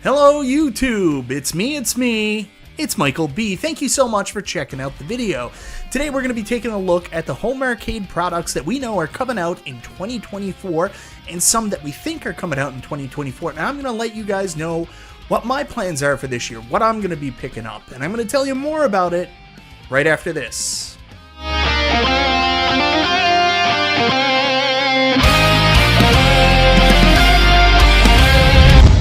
Hello YouTube, it's me, it's Michael B. Thank you so much for checking out the video. Today we're going to be taking a look at the home arcade products that we know are coming out in 2024 and some that we think are coming out in 2024. And I'm going to let you guys know what my plans are for this year, what I'm going to be picking up, and I'm going to tell you more about it right after this.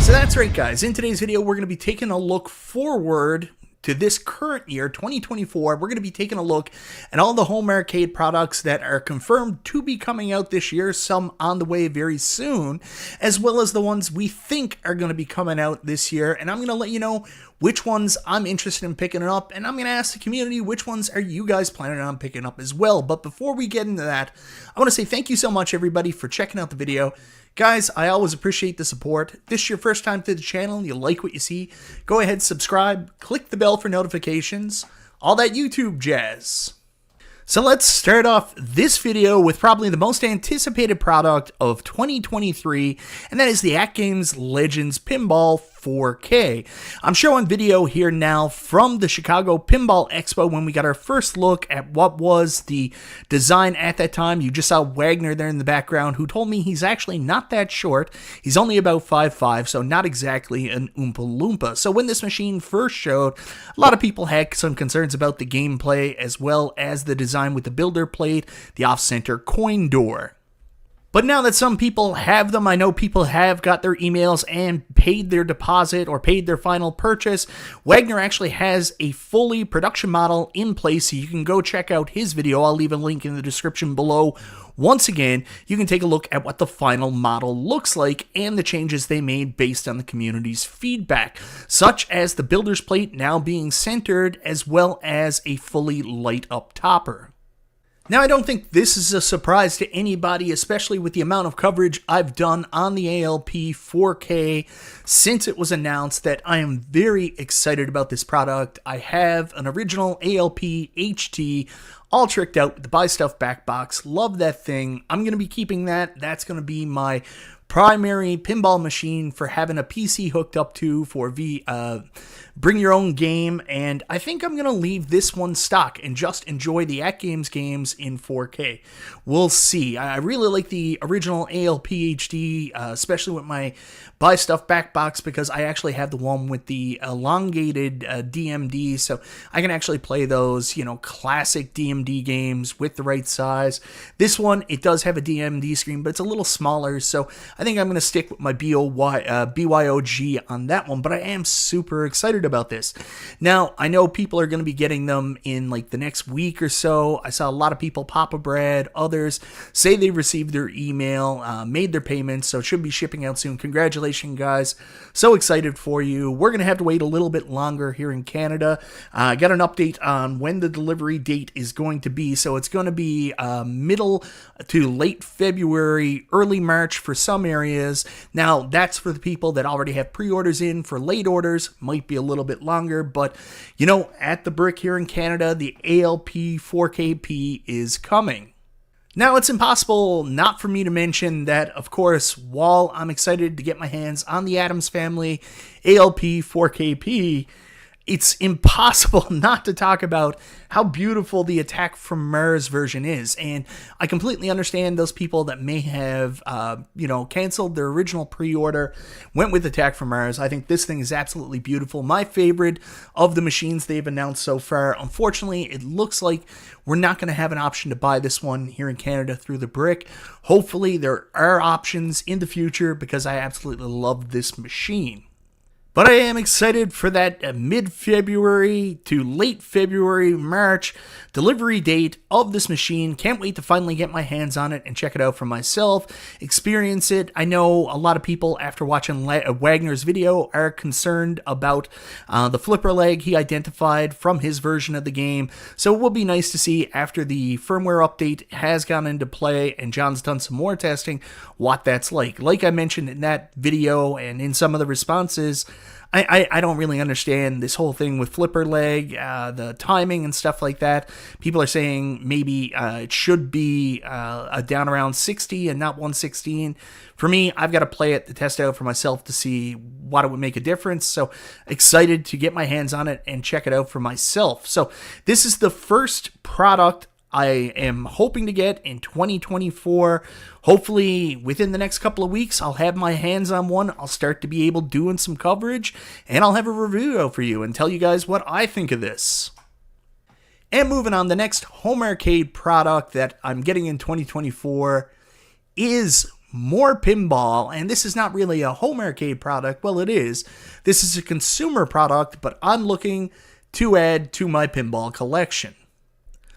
So that's right, guys. In today's video, we're going to be taking a look forward to this current year, 2024. We're going to be taking a look at all the home arcade products that are confirmed to be coming out this year, some on the way very soon, as well as the ones we think are going to be coming out this year. And I'm going to let you know which ones I'm interested in picking up, and I'm going to ask the community which ones are you guys planning on picking up as well. But before we get into that, I want to say thank you so much, everybody, for checking out the video. Guys, I always appreciate the support. If this is your first time to the channel, you like what you see, go ahead, subscribe, click the bell for notifications, all that YouTube jazz. So let's start off this video with probably the most anticipated product of 2023, and that is the AtGames Legends Pinball 4K. I'm showing video here now from the Chicago Pinball Expo when we got our first look at what was the design at that time. You just saw Wagner there in the background, who told me he's actually not that short. He's only about 5'5", so not exactly an Oompa Loompa. So when this machine first showed, a lot of people had some concerns about the gameplay as well as the design with the builder plate, the off-center coin door. But now that some people have them, I know people have got their emails and paid their deposit or paid their final purchase. Wagner actually has a fully production model in place, so you can go check out his video. I'll leave a link in the description below. Once again, you can take a look at what the final model looks like and the changes they made based on the community's feedback, such as the builder's plate now being centered as well as a fully light-up topper. Now, I don't think this is a surprise to anybody, especially with the amount of coverage I've done on the ALP 4K since it was announced, that I am very excited about this product. I have an original ALP HT all tricked out with the Buy Stuff back box. Love that thing. I'm going to be keeping that. That's going to be my primary pinball machine for having a PC hooked up to for bring your own game, and I think I'm going to leave this one stock and just enjoy the AtGames games in 4K. We'll see. I really like the original ALP HD, especially with my Buy Stuff back box, because I actually have the one with the elongated DMD, so I can actually play those, you know, classic DMD games with the right size. This one, it does have a DMD screen, but it's a little smaller, so I think I'm going to stick with my BYOG on that one, but I am super excited about this. Now, I know people are going to be getting them in like the next week or so. I saw a lot of people, Papa Brad, others, say they received their email, made their payments, so it should be shipping out soon. Congratulations, guys. So excited for you. We're going to have to wait a little bit longer here in Canada. I got an update on when the delivery date is going to be, so it's going to be middle to late February, early March for some areas. Now, that's for the people that already have pre-orders in. For late orders, might be a little bit longer, but you know, at the Brick here in Canada, the ALP 4KP is coming. Now, it's impossible not for me to mention that, of course, while I'm excited to get my hands on the Addams Family ALP 4KP, it's impossible not to talk about how beautiful the Attack from Mars version is. And I completely understand those people that may have, canceled their original pre-order, went with Attack from Mars. I think this thing is absolutely beautiful. My favorite of the machines they've announced so far. Unfortunately, it looks like we're not going to have an option to buy this one here in Canada through the Brick. Hopefully, there are options in the future, because I absolutely love this machine. But I am excited for that mid-February to late February, March delivery date of this machine. Can't wait to finally get my hands on it and check it out for myself, experience it. I know a lot of people, after watching Wagner's video, are concerned about the flipper leg he identified from his version of the game. So it will be nice to see, after the firmware update has gone into play and John's done some more testing, what that's like. Like I mentioned in that video and in some of the responses, I don't really understand this whole thing with flipper leg, the timing and stuff like that. People are saying maybe it should be down around 60 and not 116. For me, I've got to play it to test it out for myself to see what it would make a difference. So excited to get my hands on it and check it out for myself. So this is the first product I am hoping to get in 2024. Hopefully within the next couple of weeks, I'll have my hands on one. I'll start to be able doing some coverage, and I'll have a review for you and tell you guys what I think of this. And moving on, the next home arcade product that I'm getting in 2024 is more pinball, and this is not really a home arcade product. Well, it is. This is a consumer product, but I'm looking to add to my pinball collection.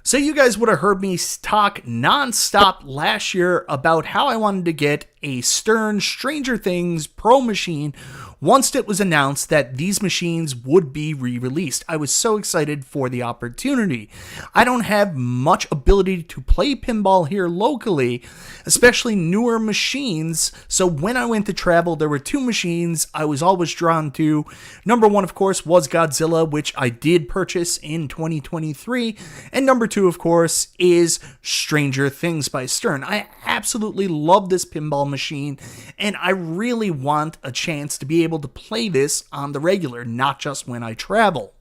So you guys would have heard me talk non-stop last year about how I wanted to get a Stern Stranger Things Pro machine once it was announced that these machines would be re-released. I was so excited for the opportunity. I don't have much ability to play pinball here locally, especially newer machines, so when I went to travel, there were two machines I was always drawn to. Number one, of course, was Godzilla, which I did purchase in 2023, and number two, of course, is Stranger Things by Stern. I absolutely love this pinball machine, and I really want a chance to be able to play this on the regular, not just when I travel.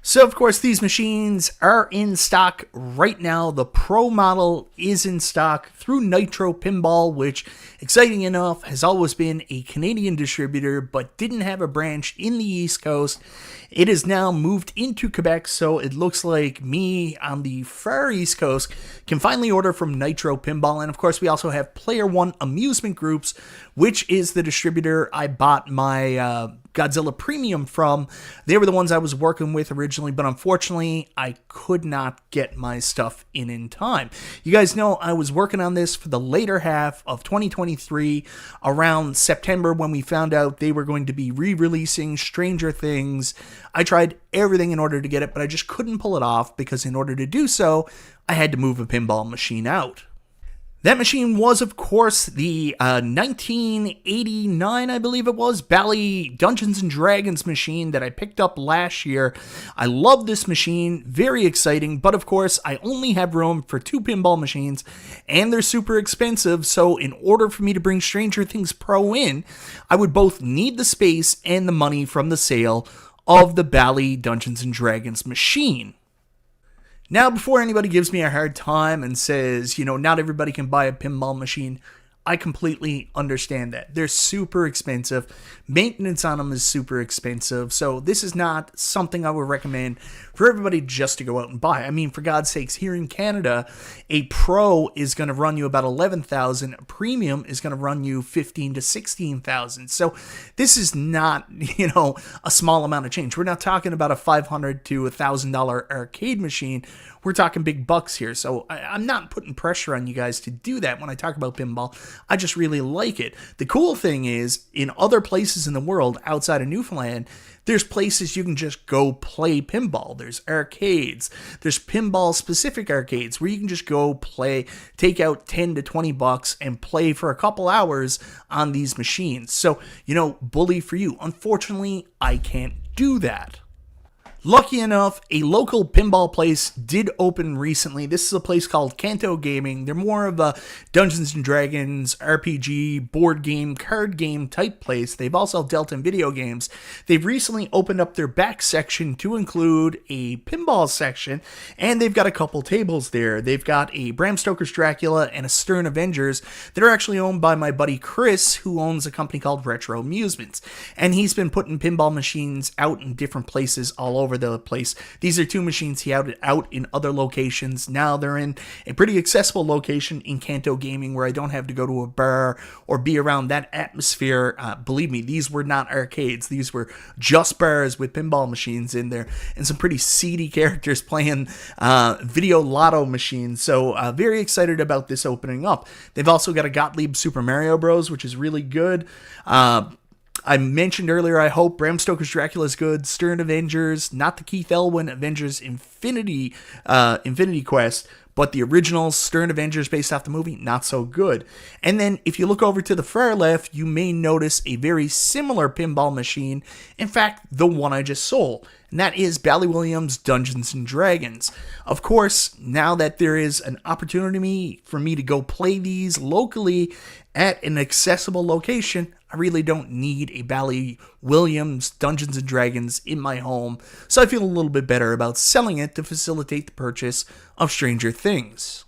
So, of course, these machines are in stock right now. The Pro model is in stock through Nitro Pinball, which, exciting enough, has always been a Canadian distributor, but didn't have a branch in the East Coast. It has now moved into Quebec, so it looks like me on the far East Coast can finally order from Nitro Pinball. And, of course, we also have Player One Amusement Groups, which is the distributor I bought my Godzilla Premium from. They were the ones I was working with originally, but unfortunately, I could not get my stuff in time. You guys know I was working on this for the later half of 2023, around September, when we found out they were going to be re-releasing Stranger Things. I tried everything in order to get it, but I just couldn't pull it off, because in order to do so, I had to move a pinball machine out. That machine was, of course, the 1989, I believe it was, Bally Dungeons & Dragons machine that I picked up last year. I love this machine, very exciting, but of course, I only have room for two pinball machines, and they're super expensive, so in order for me to bring Stranger Things Pro in, I would both need the space and the money from the sale of the Bally Dungeons & Dragons machine. Now, before anybody gives me a hard time and says, not everybody can buy a pinball machine, I completely understand that. They're super expensive. Maintenance on them is super expensive. So this is not something I would recommend for everybody just to go out and buy. I mean, for God's sakes, here in Canada, a Pro is going to run you about $11,000. A Premium is going to run you $15,000 to $16,000. So this is not, a small amount of change. We're not talking about a $500 to $1,000 arcade machine. We're talking big bucks here. So I'm not putting pressure on you guys to do that when I talk about pinball. I just really like it. The cool thing is, in other places in the world outside of Newfoundland, there's places you can just go play pinball. There's arcades. There's pinball-specific arcades where you can just go play, take out 10 to 20 bucks and play for a couple hours on these machines. So, bully for you. Unfortunately, I can't do that. Lucky enough, a local pinball place did open recently. This is a place called Canto Gaming. They're more of a Dungeons & Dragons, RPG, board game, card game type place. They've also dealt in video games. They've recently opened up their back section to include a pinball section, and they've got a couple tables there. They've got a Bram Stoker's Dracula and a Stern Avengers that are actually owned by my buddy Chris, who owns a company called Retro Amusements. And he's been putting pinball machines out in different places all over the place. These are two machines he had out in other locations. Now they're in a pretty accessible location in Canto Gaming, where I don't have to go to a bar or be around that atmosphere. Believe me, these were not arcades. These were just bars with pinball machines in there and some pretty seedy characters playing video lotto machines. So very excited about this opening up. They've also got a Gottlieb Super Mario Bros, which is really good. I mentioned earlier, I hope Bram Stoker's Dracula is good. Stern Avengers, not the Keith Elwin Avengers Infinity Quest, but the original Stern Avengers based off the movie, not so good. And then if you look over to the far left, you may notice a very similar pinball machine. In fact, the one I just sold. and that is Bally Williams' Dungeons & Dragons. Of course, now that there is an opportunity for me to go play these locally at an accessible location, I really don't need a Bally Williams Dungeons & Dragons in my home, so I feel a little bit better about selling it to facilitate the purchase of Stranger Things.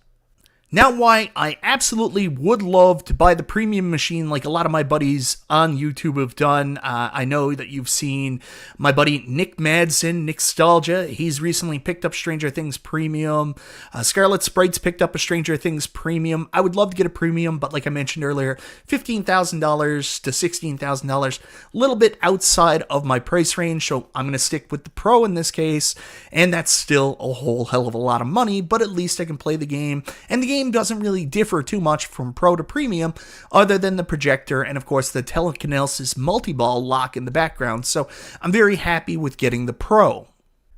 Now, why I absolutely would love to buy the premium machine like a lot of my buddies on YouTube have done. I know that you've seen my buddy Nick Madsen, Nickstalgia. He's recently picked up Stranger Things Premium. Scarlet Sprites picked up a Stranger Things Premium. I would love to get a Premium, but like I mentioned earlier, $15,000 to $16,000, a little bit outside of my price range, so I'm going to stick with the Pro in this case, and that's still a whole hell of a lot of money, but at least I can play the game, and the game doesn't really differ too much from Pro to Premium other than the projector and of course the telekinesis multi-ball lock in the background, so I'm very happy with getting the Pro.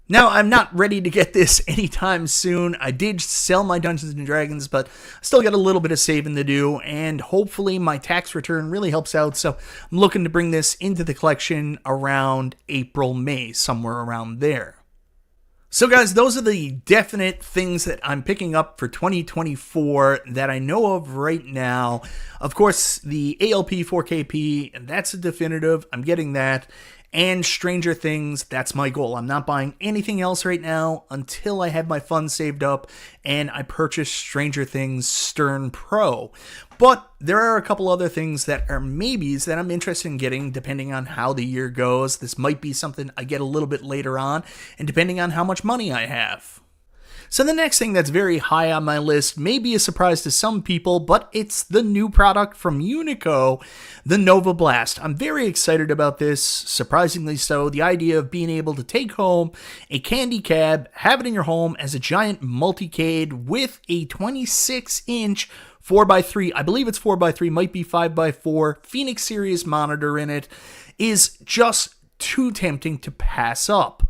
Now, I'm not ready to get this anytime soon. I did sell my Dungeons & Dragons, but I still got a little bit of saving to do, and hopefully my tax return really helps out, so I'm looking to bring this into the collection around April, May, somewhere around there. So guys, those are the definite things that I'm picking up for 2024 that I know of right now. Of course, the ALP 4KP, that's a definitive. I'm getting that. And Stranger Things, that's my goal. I'm not buying anything else right now until I have my funds saved up and I purchase Stranger Things Stern Pro. But there are a couple other things that are maybes that I'm interested in getting depending on how the year goes. This might be something I get a little bit later on, and depending on how much money I have. So the next thing that's very high on my list may be a surprise to some people, but it's the new product from Unico, the Nova Blast. I'm very excited about this, surprisingly so. The idea of being able to take home a candy cab, have it in your home as a giant multicade with a 26-inch 4x3, I believe it's 4x3, might be 5x4, Phoenix Series monitor in it, is just too tempting to pass up.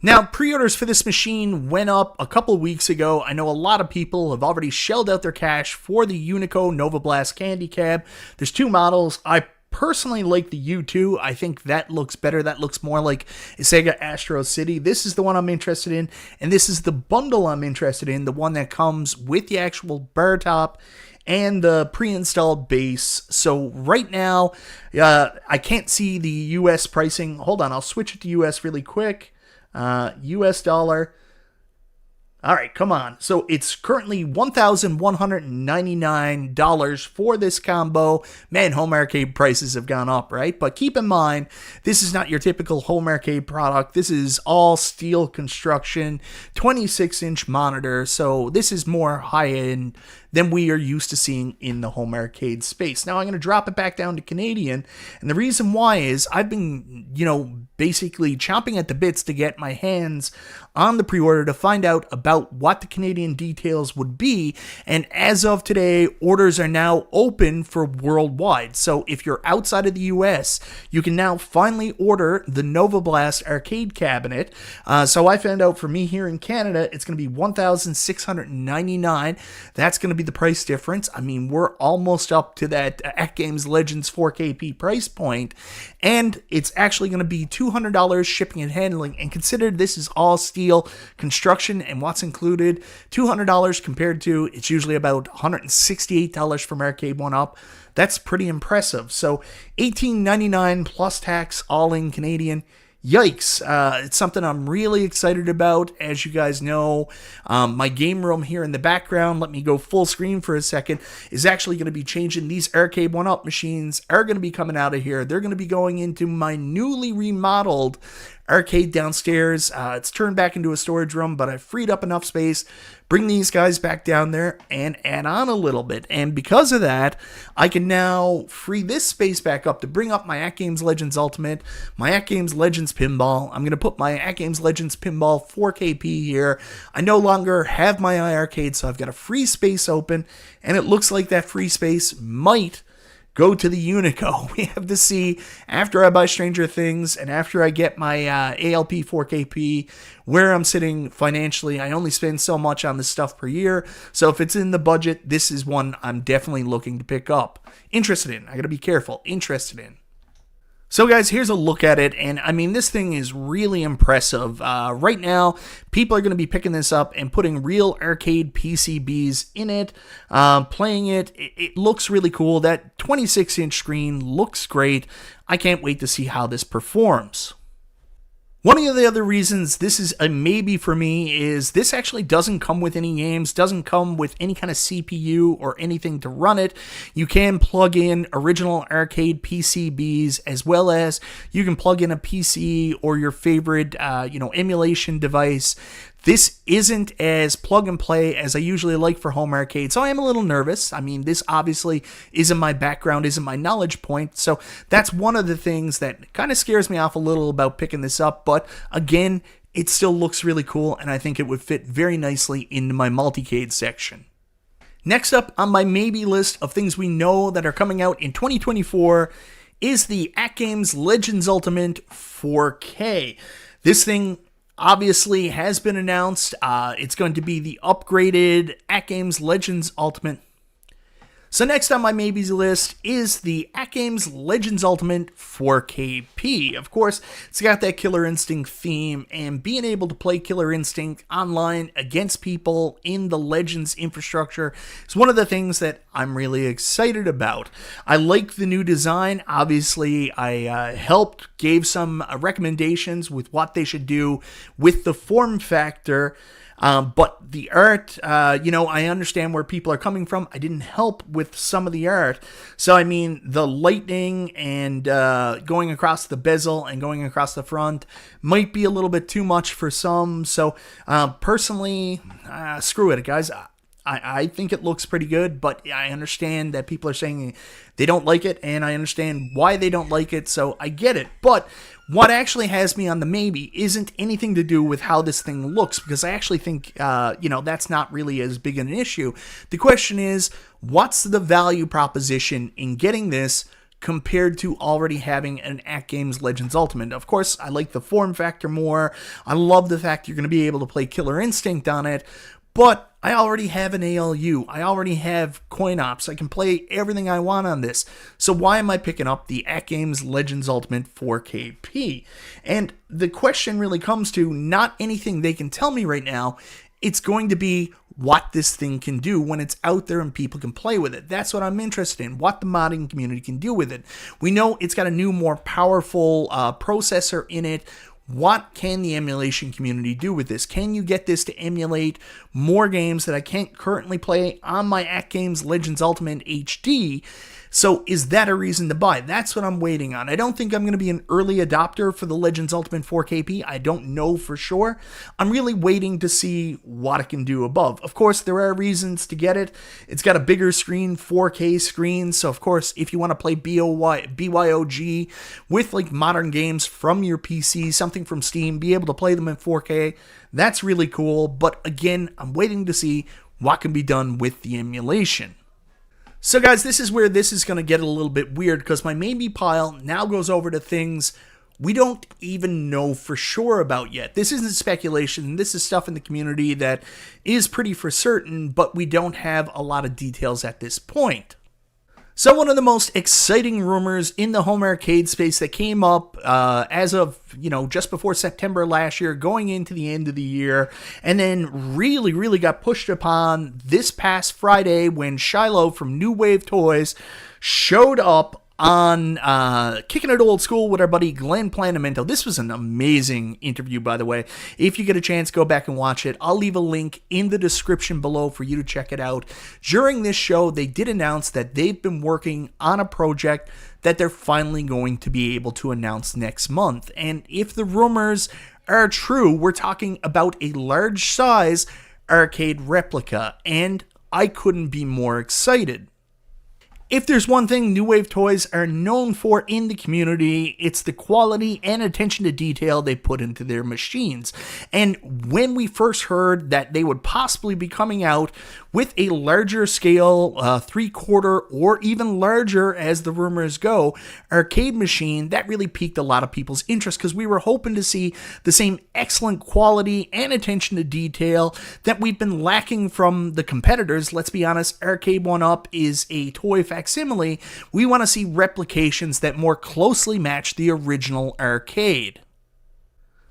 Now, pre-orders for this machine went up a couple weeks ago. I know a lot of people have already shelled out their cash for the Unico Nova Blast Candy Cab. There's two models. I personally like the U2. I think that looks better. That looks more like a Sega Astro City. This is the one I'm interested in, and this is the bundle I'm interested in, the one that comes with the actual bar top and the pre-installed base. So right now, I can't see the US pricing. Hold on, I'll switch it to US really quick. US dollar. All right, come on. So it's currently $1,199 for this combo. Man, home arcade prices have gone up, right? But keep in mind, this is not your typical home arcade product. This is all steel construction, 26-inch monitor. So this is more high-end than we are used to seeing in the home arcade space. Now I'm going to drop it back down to Canadian. And the reason why is I've been, basically chomping at the bits to get my hands on the pre-order to find out about what the Canadian details would be. And as of today, orders are now open for worldwide. So if you're outside of the US, you can now finally order the Nova Blast arcade cabinet. So I found out for me here in Canada, it's going to be $1,699. That's going to be the price difference. I mean, we're almost up to that AtGames Legends 4KP price point, and it's actually going to be $200 shipping and handling. And consider this is all steel construction and what's included, $200 compared to it's usually about $168 from Arcade1Up. That's pretty impressive. So $18.99 plus tax, all in Canadian. Yikes. It's something I'm really excited about. As you guys know, my game room here in the background, let me go full screen for a second, is actually going to be changing. These Arcade1Up machines are going to be coming out of here. They're going to be going into my newly remodeled arcade downstairs. It's turned back into a storage room, but I've freed up enough space, bring these guys back down there and add on a little bit. And because of that, I can now free this space back up to bring up my AtGames Legends Ultimate, my AtGames Legends Pinball. I'm going to put my AtGames Legends Pinball 4KP here. I no longer have my iArcade, so I've got a free space open, and it looks like that free space might go to the Unico. We have to see after I buy Stranger Things and after I get my ALP 4KP where I'm sitting financially. I only spend so much on this stuff per year, so if it's in the budget, this is one I'm definitely looking to pick up. Interested in. I gotta be careful. Interested in. So guys, here's a look at it, and I mean, this thing is really impressive. Right now, people are going to be picking this up and putting real arcade PCBs in it, playing it. It looks really cool. That 26-inch screen looks great. I can't wait to see how this performs. One of the other reasons this is a maybe for me is this actually doesn't come with any games, doesn't come with any kind of CPU or anything to run it. You can plug in original arcade PCBs, as well as you can plug in a PC or your favorite, emulation device. This isn't as plug and play as I usually like for home arcade, so I am a little nervous. I mean, this obviously isn't my background, isn't my knowledge point, so that's one of the things that kind of scares me off a little about picking this up, but again, it still looks really cool, and I think it would fit very nicely into my multicade section. Next up on my maybe list of things we know that are coming out in 2024 is the AtGames Legends Ultimate 4K. This thing obviously has been announced. It's going to be the upgraded AtGames Legends Ultimate. So next on my maybes list is the AtGames Legends Ultimate 4KP. Of course, it's got that Killer Instinct theme, and being able to play Killer Instinct online against people in the Legends infrastructure is one of the things that I'm really excited about. I like the new design. Obviously, I gave some recommendations with what they should do with the form factor. But the art, I understand where people are coming from. I didn't help with some of the art. So, I mean, the lightning and going across the bezel and going across the front might be a little bit too much for some. So, personally, screw it, guys. I think it looks pretty good, but I understand that people are saying they don't like it, and I understand why they don't like it, so I get it. But what actually has me on the maybe isn't anything to do with how this thing looks, because I actually think, that's not really as big an issue. The question is, what's the value proposition in getting this compared to already having an AtGames Legends Ultimate? Of course, I like the form factor more. I love the fact you're going to be able to play Killer Instinct on it, but I already have an ALU. I already have coin ops. I can play everything I want on this. So why am I picking up the AtGames Legends Ultimate 4KP? And the question really comes to not anything they can tell me right now. It's going to be what this thing can do when it's out there and people can play with it. That's what I'm interested in, what the modding community can do with it. We know it's got a new, more powerful processor in it. What can the emulation community do with this? Can you get this to emulate more games that I can't currently play on my AtGames Legends Ultimate HD? So is that a reason to buy? That's what I'm waiting on. I don't think I'm going to be an early adopter for the Legends Ultimate 4KP. I don't know for sure. I'm really waiting to see what it can do above. Of course, there are reasons to get it. It's got a bigger screen, 4K screen. So of course, if you want to play BYOG with like modern games from your PC, something from Steam, be able to play them in 4K, that's really cool. But again, I'm waiting to see what can be done with the emulation. So guys, this is where this is going to get a little bit weird, because my maybe pile now goes over to things we don't even know for sure about yet. This isn't speculation. This is stuff in the community that is pretty for certain, but we don't have a lot of details at this point. So one of the most exciting rumors in the home arcade space that came up as of, just before September last year, going into the end of the year, and then really got pushed upon this past Friday when Shiloh from New Wave Toys showed up on Kicking It Old School with our buddy Glenn Planamento. This was an amazing interview, by the way. If you get a chance, go back and watch it. I'll leave a link in the description below for you to check it out. During this show, they did announce that they've been working on a project that they're finally going to be able to announce next month. And if the rumors are true, we're talking about a large size arcade replica, and I couldn't be more excited. If there's one thing New Wave Toys are known for in the community, it's the quality and attention to detail they put into their machines. And when we first heard that they would possibly be coming out with a larger scale, 3/4 or even larger as the rumors go, arcade machine, that really piqued a lot of people's interest, because we were hoping to see the same excellent quality and attention to detail that we've been lacking from the competitors. Let's be honest, Arcade1Up is a toy facsimile, we want to see replications that more closely match the original arcade.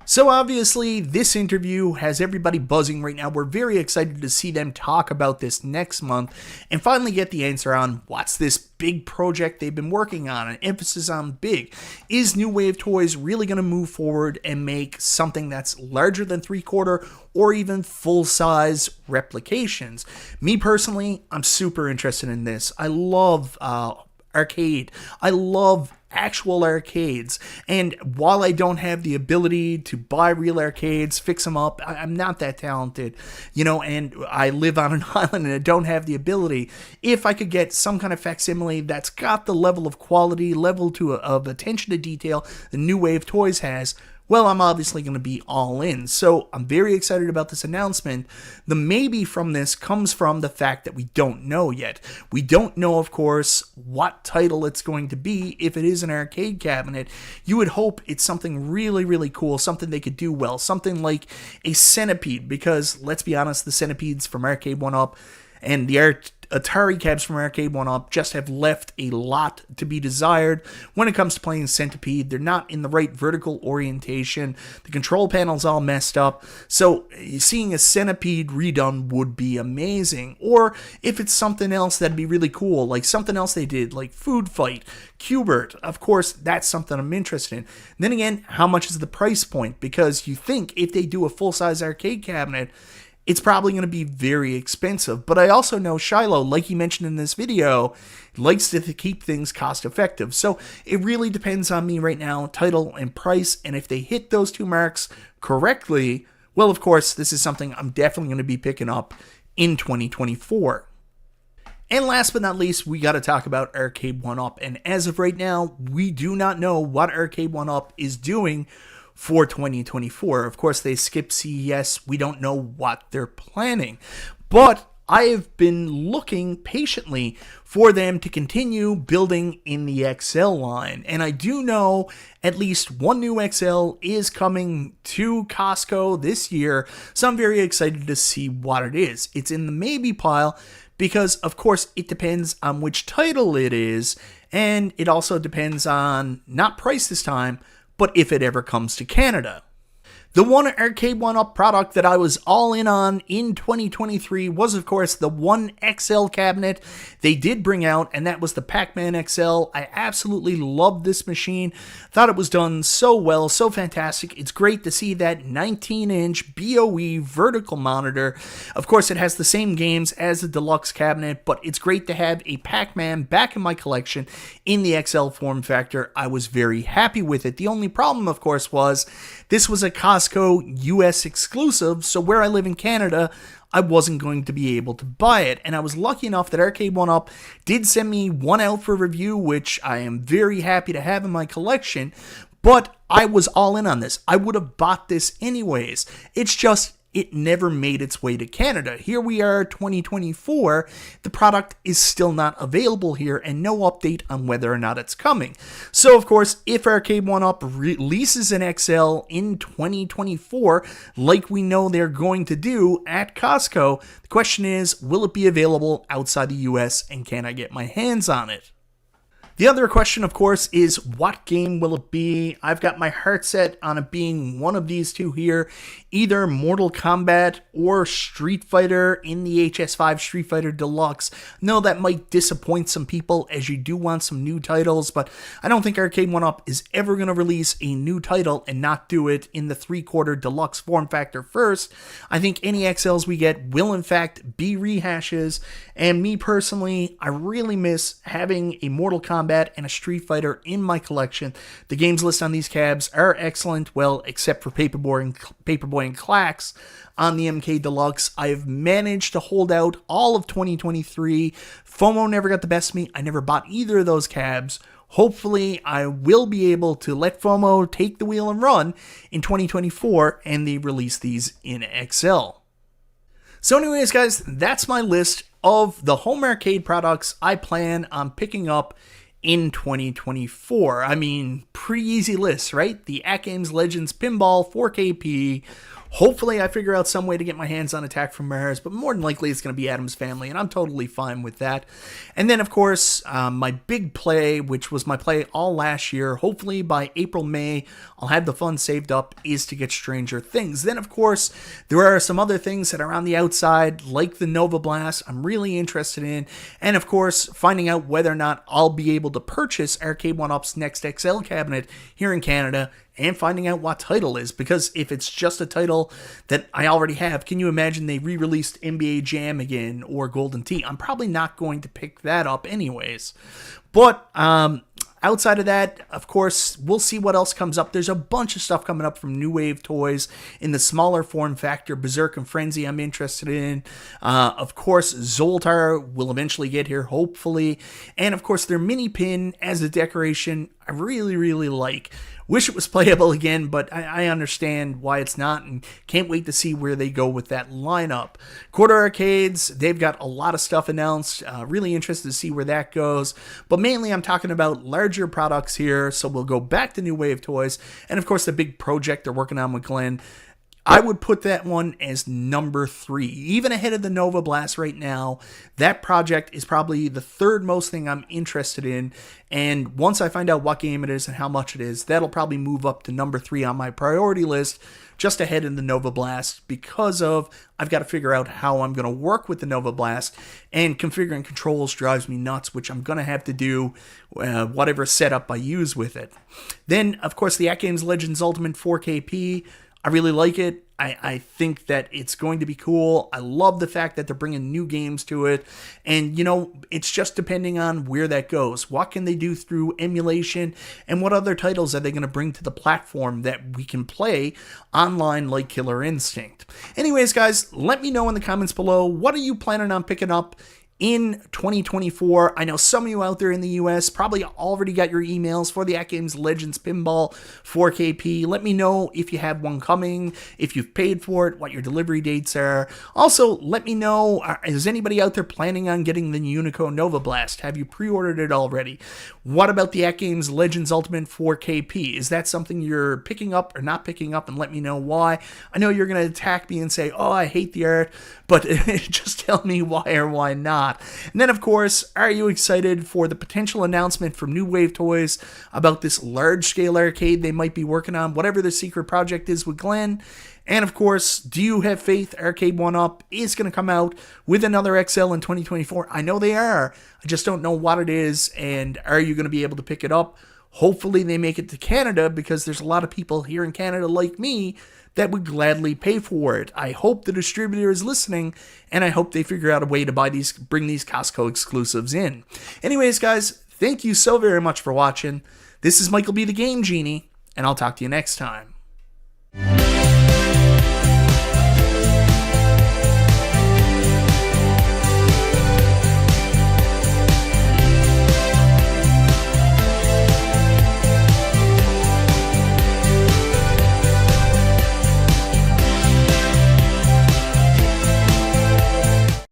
So obviously, this interview has everybody buzzing right now. We're very excited to see them talk about this next month and finally get the answer on what's this big project they've been working on, an emphasis on big. Is New Wave Toys really going to move forward and make something that's larger than 3/4 or even full-size replications? Me personally, I'm super interested in this. I love arcade. I love actual arcades, and while I don't have the ability to buy real arcades, fix them up, I'm not that talented, and I live on an island and I don't have the ability. If I could get some kind of facsimile that's got the level of quality, of attention to detail the New Wave Toys has, well, I'm obviously going to be all in. So I'm very excited about this announcement. The maybe from this comes from the fact that we don't know yet. We don't know, of course, what title it's going to be. If it is an arcade cabinet, you would hope it's something really, really cool, something they could do well, something like a Centipede, because let's be honest, the Centipedes from Arcade1Up and the Atari cabs from Arcade1Up just have left a lot to be desired when it comes to playing Centipede. They're not in the right vertical orientation. The control panel's all messed up. So seeing a Centipede redone would be amazing. Or if it's something else, that'd be really cool. Like something else they did, like Food Fight, Qbert. Of course, that's something I'm interested in. Then again, how much is the price point? Because you think if they do a full-size arcade cabinet, it's probably going to be very expensive. But I also know Shiloh, like he mentioned in this video, likes to keep things cost effective. So it really depends on me right now, title and price. And if they hit those two marks correctly, well, of course, this is something I'm definitely going to be picking up in 2024. And last but not least, we got to talk about Arcade1Up. And as of right now, we do not know what Arcade1Up is doing for 2024. Of course, they skipped CES. We don't know what they're planning. But I have been looking patiently for them to continue building in the XL line. And I do know at least one new XL is coming to Costco this year. So I'm very excited to see what it is. It's in the maybe pile because, of course, it depends on which title it is. And it also depends on, not price this time, but if it ever comes to Canada. The one Arcade1Up product that I was all in on in 2023 was, of course, the one XL cabinet they did bring out, and that was the Pac-Man XL. I absolutely loved this machine. Thought it was done so well, so fantastic. It's great to see that 19-inch BOE vertical monitor. Of course, it has the same games as the deluxe cabinet, but it's great to have a Pac-Man back in my collection in the XL form factor. I was very happy with it. The only problem, of course, was this was a Costco US exclusive, so where I live in Canada, I wasn't going to be able to buy it. And I was lucky enough that Arcade1Up did send me one out for review, which I am very happy to have in my collection. But I was all in on this. I would have bought this anyways. It's just, it never made its way to Canada. Here we are, 2024. The product is still not available here and no update on whether or not it's coming. So, of course, if Arcade1Up releases an XL in 2024, like we know they're going to do at Costco, the question is, will it be available outside the US and can I get my hands on it? The other question, of course, is what game will it be? I've got my heart set on it being one of these two here, either Mortal Kombat or Street Fighter in the HS5 Street Fighter Deluxe. No, that might disappoint some people as you do want some new titles, but I don't think Arcade1Up is ever going to release a new title and not do it in the 3/4 Deluxe form factor first. I think any XLs we get will in fact be rehashes, and me personally, I really miss having a Mortal Kombat and a Street Fighter in my collection. The games list on these cabs are excellent, well, except for Paperboy and Clax on the MK Deluxe. I've managed to hold out all of 2023. FOMO never got the best of me. I never bought either of those cabs. Hopefully, I will be able to let FOMO take the wheel and run in 2024, and they release these in XL. So anyways, guys, that's my list of the home arcade products I plan on picking up in 2024. I mean, pretty easy list, right? The AtGames Legends Pinball 4KP, Hopefully I figure out some way to get my hands on Attack from Mars, but more than likely it's going to be Adam's Family, and I'm totally fine with that. And then, of course, my big play, which was my play all last year, hopefully by April, May, I'll have the funds saved up, is to get Stranger Things. Then, of course, there are some other things that are on the outside, like the Nova Blast, I'm really interested in, and of course, finding out whether or not I'll be able to purchase Arcade1Up's next XL cabinet here in Canada, and finding out what title is, because if it's just a title that I already have, can you imagine they re-released NBA Jam again or Golden Tee? I'm probably not going to pick that up anyways. But outside of that, of course, we'll see what else comes up. There's a bunch of stuff coming up from New Wave Toys in the smaller form factor. Berserk and Frenzy I'm interested in. Of course, Zoltar will eventually get here, hopefully. And of course, their mini pin as a decoration, I really, really like. Wish it was playable again, but I understand why it's not, and can't wait to see where they go with that lineup. Quarter Arcades, they've got a lot of stuff announced. Really interested to see where that goes. But mainly I'm talking about larger products here, so we'll go back to New Wave Toys. And of course the big project they're working on with Glenn. I would put that one as number 3, even ahead of the Nova Blast right now. That project is probably the third most thing I'm interested in, and once I find out what game it is and how much it is, that'll probably move up to number 3 on my priority list, just ahead of the Nova Blast, because of I've got to figure out how I'm going to work with the Nova Blast, and configuring controls drives me nuts, which I'm going to have to do whatever setup I use with it. Then, of course, the AtGames Legends Ultimate 4KP. I really like it. I think that it's going to be cool. I love the fact that they're bringing new games to it. And, you know, it's just depending on where that goes. What can they do through emulation? And what other titles are they going to bring to the platform that we can play online like Killer Instinct? Anyways, guys, let me know in the comments below. What are you planning on picking up in 2024. I know some of you out there in the US probably already got your emails for the AtGames Legends Pinball 4KP. Let me know if you have one coming, if you've paid for it, what your delivery dates are. Also, let me know, is anybody out there planning on getting the Unico Nova Blast? Have you pre-ordered it already? What about the AtGames Legends Ultimate 4KP? Is that something you're picking up or not picking up? And let me know why. I know you're going to attack me and say, oh, I hate the art, but just tell me why or why not. And then, of course, are you excited for the potential announcement from New Wave Toys about this large-scale arcade they might be working on, whatever the secret project is with Glenn? And, of course, do you have faith Arcade1Up is going to come out with another XL in 2024? I know they are. I just don't know what it is, and are you going to be able to pick it up? Hopefully they make it to Canada, because there's a lot of people here in Canada like me that would gladly pay for it. I hope the distributor is listening, and I hope they figure out a way to bring these Costco exclusives in. Anyways, guys, thank you so very much for watching. This is Michael B. the Game Genie, and I'll talk to you next time.